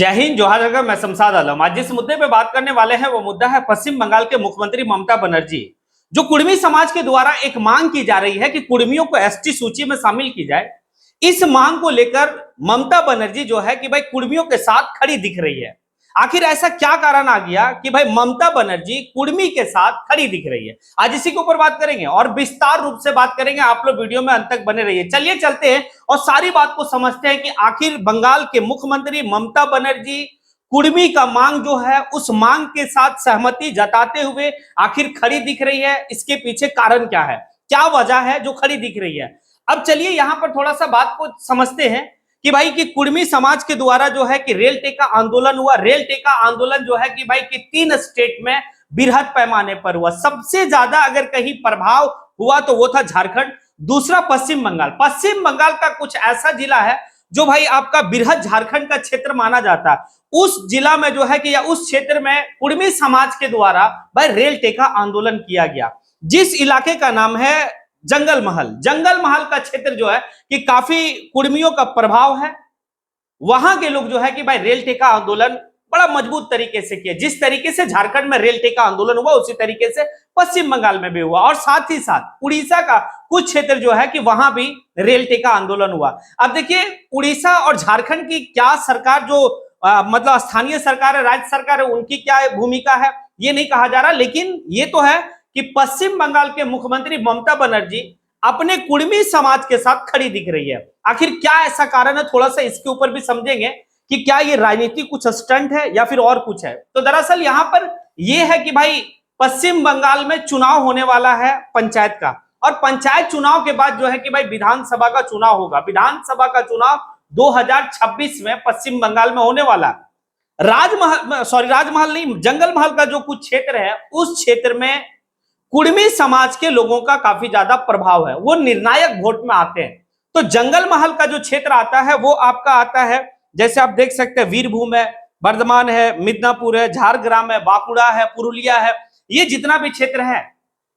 जय हिंद, जोहार अगर मैं शमशाद आलम। आज जिस मुद्दे पे बात करने वाले हैं वो मुद्दा है पश्चिम बंगाल के मुख्यमंत्री ममता बनर्जी। जो कुर्मी समाज के द्वारा एक मांग की जा रही है कि कुर्मियों को एसटी सूची में शामिल की जाए, इस मांग को लेकर ममता बनर्जी जो है कि भाई कुर्मियों के साथ खड़ी दिख रही है। आखिर ऐसा क्या कारण आ गया कि भाई ममता बनर्जी कुर्मी के साथ खड़ी दिख रही है? आज इसी के ऊपर बात करेंगे और विस्तार रूप से बात करेंगे। आप लोग वीडियो में अंत तक बने रहिए। चलिए चलते हैं और सारी बात को समझते हैं कि आखिर बंगाल के मुख्यमंत्री ममता बनर्जी कुर्मी का मांग जो है उस मांग के साथ सहमति जताते हुए आखिर खड़ी दिख रही है। इसके पीछे कारण क्या है, क्या वजह है जो खड़ी दिख रही है? अब चलिए यहां पर थोड़ा सा बात को समझते हैं कि भाई कि कुर्मी समाज के द्वारा जो है कि रेल टेका आंदोलन हुआ। रेल टेका आंदोलन जो है कि भाई कि 3 स्टेट में बृहद पैमाने पर हुआ। सबसे ज्यादा अगर कहीं प्रभाव हुआ तो वो था झारखंड, दूसरा पश्चिम बंगाल। पश्चिम बंगाल का कुछ ऐसा जिला है जो भाई आपका बृहद झारखंड का क्षेत्र माना जाता है। उस जिला में जो है कि या उस क्षेत्र में कुर्मी समाज के द्वारा भाई रेल टेका आंदोलन किया गया। जिस इलाके का नाम है जंगल महल। जंगल महल का क्षेत्र जो है कि काफी कुर्मियों का प्रभाव है। वहां के लोग जो है कि भाई रेल टेका आंदोलन बड़ा मजबूत तरीके से किया। जिस तरीके से झारखंड में रेल टेका आंदोलन हुआ उसी तरीके से पश्चिम बंगाल में भी हुआ और साथ ही साथ उड़ीसा का कुछ क्षेत्र जो है कि वहां भी रेल टेका आंदोलन हुआ। अब देखिए उड़ीसा और झारखंड की क्या सरकार जो मतलब स्थानीय सरकार है, राज्य सरकार है, उनकी क्या भूमिका है ये नहीं कहा जा रहा, लेकिन ये तो है कि पश्चिम बंगाल के मुख्यमंत्री ममता बनर्जी अपने कुर्मी समाज के साथ खड़ी दिख रही है। आखिर क्या ऐसा कारण है, थोड़ा सा इसके ऊपर भी समझेंगे कि क्या ये राजनीति कुछ स्टंट है या फिर और कुछ है। तो दरअसल यहां पर यह है कि भाई पश्चिम बंगाल में चुनाव होने वाला है पंचायत का, और पंचायत चुनाव के बाद जो है कि भाई विधानसभा का चुनाव होगा। विधानसभा का चुनाव 2026 में पश्चिम बंगाल में होने वाला। राजमहल नहीं, जंगल महल का जो कुछ क्षेत्र है उस क्षेत्र में कुर्मी समाज के लोगों का काफी ज्यादा प्रभाव है, वो निर्णायक वोट में आते हैं। तो जंगल महल का जो क्षेत्र आता है वो आपका आता है, जैसे आप देख सकते हैं, वीरभूम है, बर्धमान है, मिदनापुर है, झारग्राम है, बांकुड़ा है, पुरुलिया है। ये जितना भी क्षेत्र है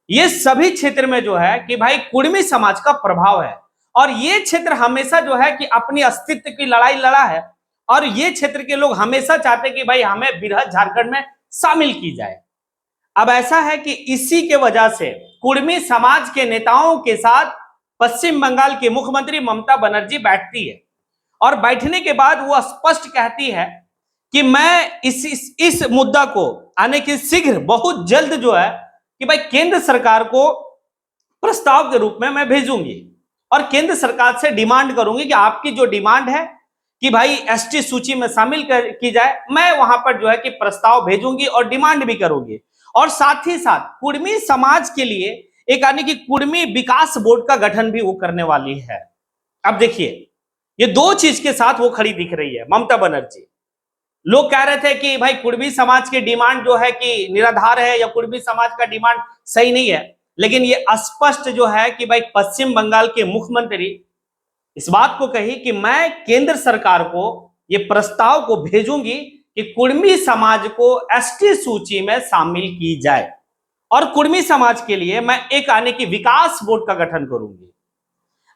ये सभी क्षेत्र में जो है कि भाई कुर्मी समाज का प्रभाव है। और ये क्षेत्र हमेशा जो है कि अपनी अस्तित्व की लड़ाई लड़ा है और ये क्षेत्र के लोग हमेशा चाहते हैं कि भाई हमें बृहद झारखंड में शामिल की जाए। अब ऐसा है कि इसी के वजह से कुर्मी समाज के नेताओं के साथ पश्चिम बंगाल की मुख्यमंत्री ममता बनर्जी बैठती है और बैठने के बाद वो स्पष्ट कहती है कि मैं इस मुद्दा को आने की शीघ्र बहुत जल्द जो है कि भाई केंद्र सरकार को प्रस्ताव के रूप में मैं भेजूंगी और केंद्र सरकार से डिमांड करूंगी कि आपकी जो डिमांड है कि भाई एसटी सूची में शामिल की जाए, मैं वहां पर जो है कि प्रस्ताव भेजूंगी और डिमांड भी करूंगी। और साथ ही साथ कुर्मी समाज के लिए एक यानी कि कुर्मी विकास बोर्ड का गठन भी वो करने वाली है। अब देखिए ये दो चीज के साथ वो खड़ी दिख रही है ममता बनर्जी। लोग कह रहे थे कि भाई कुर्मी समाज की डिमांड जो है कि निराधार है या कुर्मी समाज का डिमांड सही नहीं है, लेकिन ये स्पष्ट जो है कि भाई पश्चिम बंगाल के मुख्यमंत्री इस बात को कही कि मैं केंद्र सरकार को ये प्रस्ताव को भेजूंगी कि कुर्मी समाज को एसटी सूची में शामिल की जाए और कुर्मी समाज के लिए मैं एक आने की विकास बोर्ड का गठन करूंगी।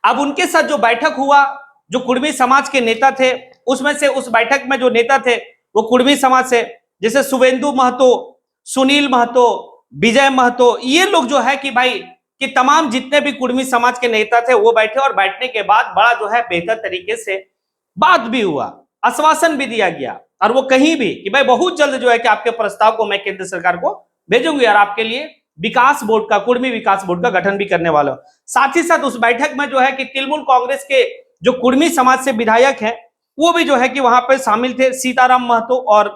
अब उनके साथ जो बैठक हुआ, जो कुर्मी समाज के नेता थे उसमें से उस बैठक में जो नेता थे वो कुर्मी समाज से, जैसे शुभेंदु महतो, सुनील महतो, विजय महतो, ये लोग जो है कि भाई कि तमाम जितने भी कुर्मी समाज के नेता थे वो बैठे और बैठने के बाद बड़ा जो है बेहतर तरीके से बात भी हुआ, आश्वासन भी दिया गया और वो कहीं भी कि भाई बहुत जल्द जो है कि आपके प्रस्ताव को मैं केंद्र सरकार को भेजूंगी और आपके लिए विकास बोर्ड का, कुर्मी विकास बोर्ड का गठन भी करने वाला हूं। साथ ही साथ उस बैठक में जो है कि तृणमूल कांग्रेस के जो कुर्मी समाज से विधायक हैं वो भी जो है कि वहां पर शामिल थे। सीताराम महतो और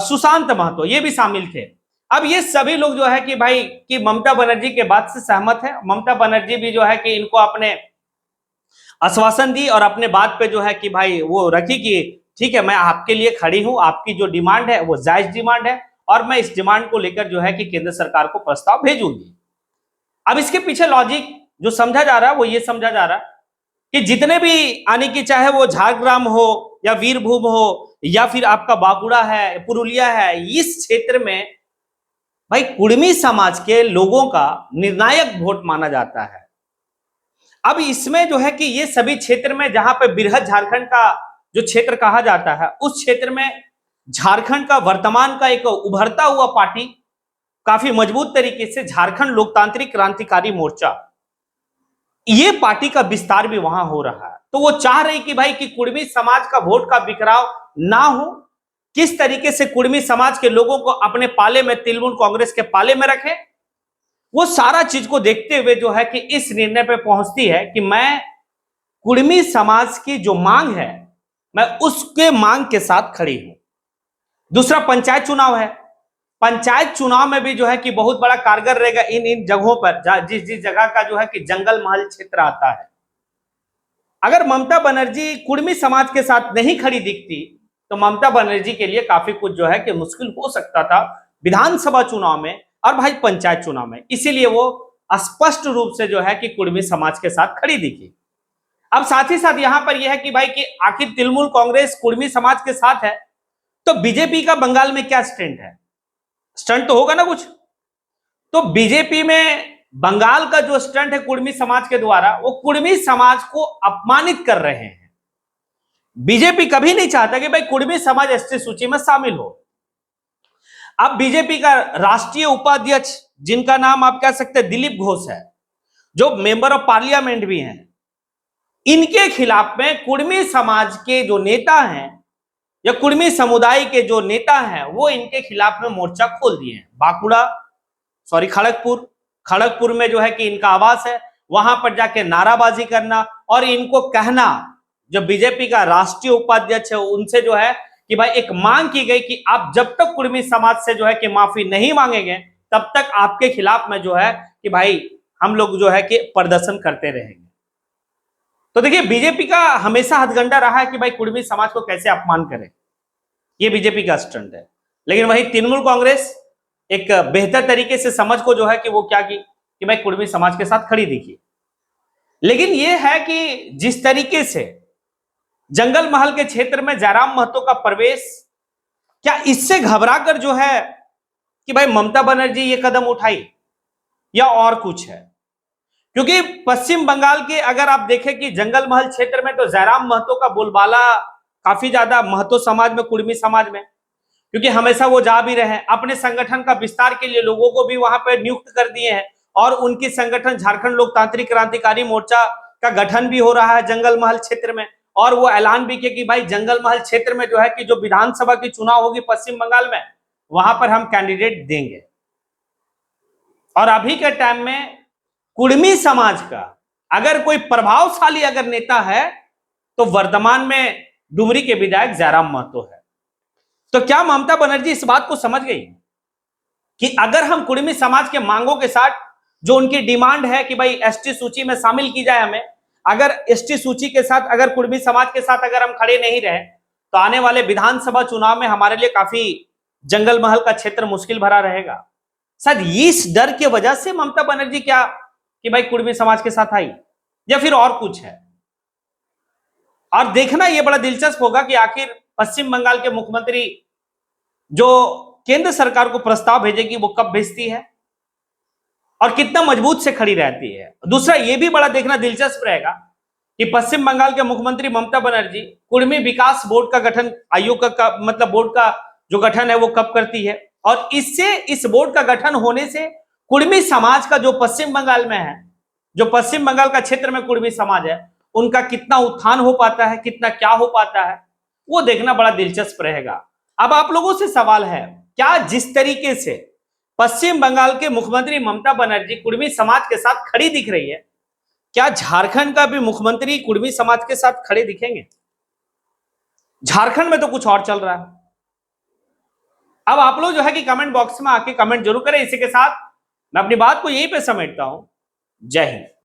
सुशांत महतो ये भी शामिल थे। अब ये सभी लोग जो है कि भाई कि ममता बनर्जी के बात से सहमत है। ममता बनर्जी भी जो है कि इनको अपने आश्वासन दी और अपने बात पे जो है कि भाई वो रखी कि ठीक है मैं आपके लिए खड़ी हूं, आपकी जो डिमांड है वो जायज डिमांड है और मैं इस डिमांड को लेकर जो है कि केंद्र सरकार को प्रस्ताव भेजूंगी। अब इसके पीछे लॉजिक जो समझा जा रहा है वो ये समझा जा रहा कि जितने भी आने की, चाहे वो झारग्राम हो या वीरभूम हो या फिर आपका बांकुड़ा है, पुरुलिया है, इस क्षेत्र में भाई कुर्मी समाज के लोगों का निर्णायक वोट माना जाता है। अब इसमें जो है कि ये सभी क्षेत्र में जहां पे बृहद झारखंड का जो क्षेत्र कहा जाता है, उस क्षेत्र में झारखंड का वर्तमान का एक उभरता हुआ पार्टी काफी मजबूत तरीके से झारखंड लोकतांत्रिक क्रांतिकारी मोर्चा, ये पार्टी का विस्तार भी वहां हो रहा है। तो वो चाह रही कि भाई कि कुर्मी समाज का वोट का बिखराव ना हो, किस तरीके से कुर्मी समाज के लोगों को अपने पाले में, तृणमूल कांग्रेस के पाले में रखें, वो सारा चीज को देखते हुए जो है कि इस निर्णय पे पहुंचती है कि मैं कुर्मी समाज की जो मांग है, मैं उसके मांग के साथ खड़ी हूं। दूसरा पंचायत चुनाव है। पंचायत चुनाव में भी जो है कि बहुत बड़ा कारगर रहेगा इन जगहों पर, जिस जिस जगह का जो है कि जंगल महल क्षेत्र आता है। अगर ममता बनर्जी कुर्मी समाज के साथ नहीं खड़ी दिखती तो ममता बनर्जी के लिए काफी कुछ जो है कि मुश्किल हो सकता था विधानसभा चुनाव में और भाई पंचायत चुनाव में। इसीलिए वो स्पष्ट रूप से जो है कि कुर्मी समाज के साथ खड़ी दिखी। अब साथ ही साथ यहां पर यह है कि भाई कि आखिर तृणमूल कांग्रेस कुर्मी समाज के साथ है, तो बीजेपी का बंगाल में क्या स्टैंड है? स्टंट तो होगा ना कुछ। तो बीजेपी में बंगाल का जो स्टंट है कुर्मी समाज के द्वारा, वो कुर्मी समाज को अपमानित कर रहे हैं। बीजेपी कभी नहीं चाहता कि भाई कुर्मी समाज एसटी सूची में शामिल हो। अब बीजेपी का राष्ट्रीय उपाध्यक्ष, जिनका नाम आप कह सकते हैं दिलीप घोष है, जो मेंबर ऑफ पार्लियामेंट भी हैं, इनके खिलाफ में कुर्मी समाज के जो नेता हैं या कुर्मी समुदाय के जो नेता हैं, वो इनके खिलाफ में मोर्चा खोल दिए हैं। खड़गपुर में जो है कि इनका आवास है, वहां पर जाके नाराबाजी करना और इनको कहना, जो बीजेपी का राष्ट्रीय उपाध्यक्ष है उनसे जो है कि भाई एक मांग की गई कि आप जब तक कुर्मी समाज से जो है कि माफी नहीं मांगेंगे तब तक आपके खिलाफ में जो है कि भाई हम लोग जो है कि प्रदर्शन करते रहेंगे। तो देखिए बीजेपी का हमेशा हथगंडा रहा है कि भाई कुर्मी समाज को कैसे अपमान करें, ये बीजेपी का स्टंट है। लेकिन वही तृणमूल कांग्रेस एक बेहतर तरीके से समझ को जो है कि वो क्या की कि भाई कुर्मी समाज के साथ खड़ी दिखी। लेकिन ये है कि जिस तरीके से जंगल महल के क्षेत्र में जयराम महतो का प्रवेश, क्या इससे घबराकर जो है कि भाई ममता बनर्जी ये कदम उठाई या और कुछ है? क्योंकि पश्चिम बंगाल के अगर आप देखें कि जंगल महल क्षेत्र में तो जयराम महतो का बोलबाला काफी ज्यादा महतो समाज में, कुर्मी समाज में, क्योंकि हमेशा वो जा भी रहे हैं। अपने संगठन का विस्तार के लिए लोगों को भी वहां पर नियुक्त कर दिए हैं और उनकी संगठन झारखंड लोकतांत्रिक क्रांतिकारी मोर्चा का गठन भी हो रहा है जंगल महल क्षेत्र में। और वो ऐलान भी किया कि भाई जंगल महल क्षेत्र में जो है कि जो विधानसभा की चुनाव होगी पश्चिम बंगाल में, वहां पर हम कैंडिडेट देंगे। और अभी के टाइम में कुर्मी समाज का अगर कोई प्रभावशाली अगर नेता है तो वर्तमान में डुमरी के विधायक जयराम महतो है। तो क्या ममता बनर्जी इस बात को समझ गई कि अगर हम कुर्मी समाज के मांगों के साथ, जो उनकी डिमांड है कि भाई एसटी सूची में शामिल की जाए हमें, अगर एसटी सूची के साथ, अगर कुर्मी समाज के साथ अगर हम खड़े नहीं रहे तो आने वाले विधानसभा चुनाव में हमारे लिए काफी जंगल महल का क्षेत्र मुश्किल भरा रहेगा। शायद इस डर की वजह से ममता बनर्जी क्या कि भाई कुर्मी समाज के साथ आई, या फिर और कुछ है। और देखना यह बड़ा दिलचस्प होगा कि आखिर पश्चिम बंगाल के मुख्यमंत्री जो केंद्र सरकार को प्रस्ताव भेजेगी वो कब भेजती है और कितना मजबूत से खड़ी रहती है। दूसरा यह भी बड़ा देखना दिलचस्प रहेगा कि पश्चिम बंगाल के मुख्यमंत्री ममता बनर्जी कुर्मी विकास बोर्ड का गठन, आयोग का मतलब बोर्ड का जो गठन है वो कब करती है, और इससे, इस बोर्ड का गठन होने से कुर्मी समाज का जो पश्चिम बंगाल में है, जो पश्चिम बंगाल का क्षेत्र में कुर्मी समाज है, उनका कितना उत्थान हो पाता है, कितना क्या हो पाता है, वो देखना बड़ा दिलचस्प रहेगा। अब आप लोगों से सवाल है, क्या जिस तरीके से पश्चिम बंगाल के मुख्यमंत्री ममता बनर्जी कुर्मी समाज के साथ खड़ी दिख रही है, क्या झारखंड का भी मुख्यमंत्री कुर्मी समाज के साथ खड़े दिखेंगे? झारखंड में तो कुछ और चल रहा है। अब आप लोग जो है कि कमेंट बॉक्स में आके कमेंट जरूर करें। इसी के साथ मैं अपनी बात को यहीं पे समेटता हूं। जय हिंद।